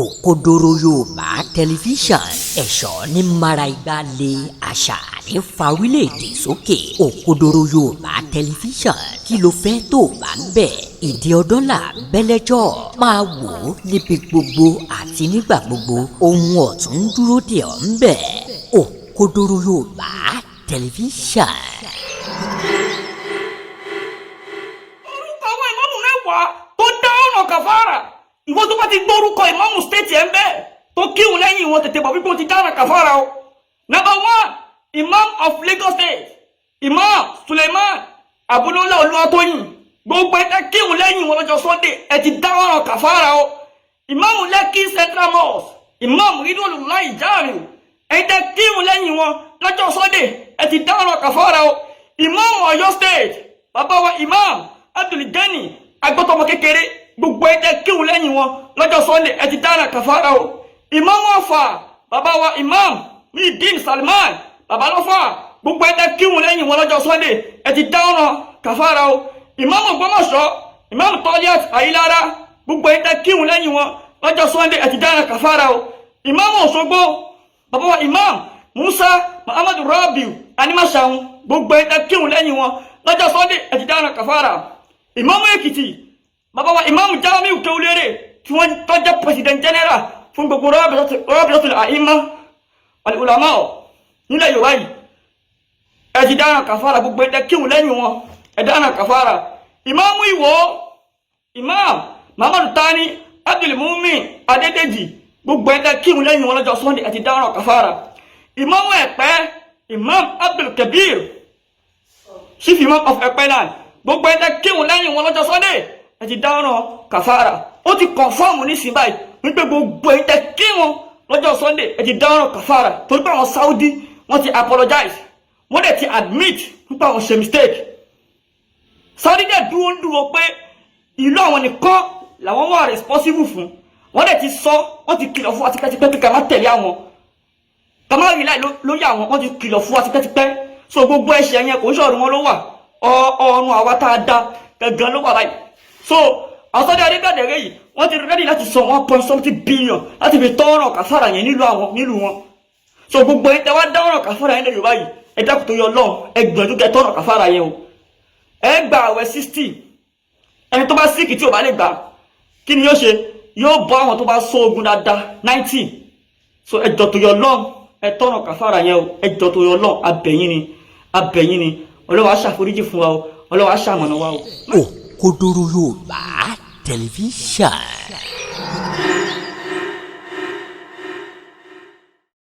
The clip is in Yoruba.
Òkodoro Yorùbá tẹlifíṣàn ẹ̀ṣọ́ ní mara igba lé àṣà ní fa orílẹ̀-èdè sókè. Òkodoro Yorùbá tẹlifíṣàn kí ló fẹ́ tó bá ń bẹ̀. Ìdí ọdún là bẹ́lẹ́jọ́ máa wò ó níbi gbogbo àti nígbà gbogbo ohun ọ̀tún ń dúró dè ọ́ ń bẹ̀. Òkodoro Yorùbá tẹlifíṣàn. orúkọ àwọn ìmáàmù mẹ́wàá tó dá ọ̀nà kàfàrà ìwọ tó bá ti gbórúkọ ìmáàmù stéètì ẹ̀ ń bẹ́ẹ̀ tó kírun lẹ́yìn wọn tètè bọ̀ wípé ó ti dára kàfàrà o. Number 1, Imam of Lagos State, Imam Suleiman Abúlọ́lá Olúwatóyìn, gbogbo ẹ̀ kírun lẹ́yìn wọn lọ́jọ́ Sunday ẹ ti dá ọ̀nà kàfàrà o. Imam Lekki Central Mosque, Imam Ridwanullahi Jamiu, ẹ̀ kírun lẹ́yìn wọn lọ́jọ́ Sunday ẹ ti dá ọ̀nà kàfàrà o. Imam Ọ̀yọ́ State, bàbá wa Imam Abdul Gani agbọ́tọ̀mọ kékeré, gbogbo ẹ̀ kírun lẹ́yìn wọn lọ́jọ́ Sunday ẹ ti dá ọ̀nà kàfàrà o. Imam Ọ̀fà, bàbá wa Imam Muhyiddin Salman, bàbá lọ́fà, gbogbo ẹ̀ kírun lẹ́yìn wọn lọ́jọ́ Sunday ẹ ti dá ọ̀nà kàfàrà o. Imam Ògbómọ̀ṣọ́, Imam Toliat Ayilara, gbogbo ẹ̀ kírun lẹ́yìn wọn lọ́jọ́ Sunday ẹ ti dá ọ̀nà kàfàrà o. Imam Òṣogbo, bàbá wa Imam Musa Muhammadu Rabiu Animashaun, gbogbo ẹ̀ kírun lẹ́yìn wọn lọ́jọ́ Sunday ẹ ti dá ọ̀nà kàfàrà. Imam Èkìtì, bàbá wa Imam Jamiu Kewulere tí wọ́n tọ́jọ́ President General fún gbogbo Rabi'atul A'imma wal Ulama nílẹ̀ Yorùbá yìí ẹ ti dá ọ̀nà kàfàrà, gbogbo ẹ̀ kírun lẹ́yìn wọn ẹ dá ọ̀nà kàfàrà. Imam Ìwó, Imam Muhammadu Tani Abdul Mumin Adédèjì, gbogbo ẹ̀ kírun lẹ́yìn wọn lọ́jọ́ Sunday ẹ ti dá ọ̀nà kàfàrà. Imam Ẹ̀pẹ́, Imam Abdul Kabir, Chief Imam of Ẹ̀pẹ́ land, gbogbo ẹ̀ kírun lẹ́yìn wọn lọ́jọ́ Sunday ẹ ti dá ọ̀nà kàfàrà. Ó ti confirm nísìnyí báyìí wípé gbogbo ẹ̀ kírun lọ́jọ́ Sunday ẹ ti dá ọ̀nà kàfàrà, torí pé àwọn Saudi wọ́n ti apologize, wọ́n dẹ̀ ti admit wípé àwọn ṣe mistake. Saudi dẹ̀ dúró pé ìlú àwọn nìkan làwọn wà responsible fún, wọ́n dẹ̀ ti sọ, wọ́n ti kìlọ̀ fún wa tipẹ́tipẹ́ pé ká má tẹ̀lé àwọn, ká má rí láì lórí àwọn, wọ́n ti kìlọ̀ fún wa tipẹ́tipẹ́. So gbogbo ẹ̀ṣẹ̀ yẹn kò ń ṣọ̀rọ̀ wọn ló wà, ọrùn àwa tá a dá gangan ló wà báyìí. So àwọn Saudi Arabia dẹ̀rẹ̀ yìí wọ́n ti ready láti sọ 1.something billion láti fi tọ́ ọ̀nà kàfàrà yẹn nílùú wọn. So gbogbo ẹ̀ tẹ́ wá dá ọ̀nà kàfàrà yẹn lè Yorùbá yìí ẹ dákun tó yọ Ọlọ́run ẹ gbìyànjú kẹ́ tọ́ ọ̀nà kàfàrà yẹn o. Ẹ gba àwẹ̀ 60, ẹni tó bá síkì tí ò bá lè gbà kí ni yóò ṣe? Yóò bọ́ àwọn tó bá sọ ogun dáadáa 90. So ẹ jọ tó yọ Ọlọ́run ẹ tọ́ ọ̀nà kàfàrà yẹn o, ẹ jọ tó yọ Ọlọ́run, abẹ̀yìn ni Ọlọ́run á ṣàforíjì fún wa o, Ọlọ́run á ṣamọ̀nà wa o. Òkodoro Yorùbá tẹlifíṣàn.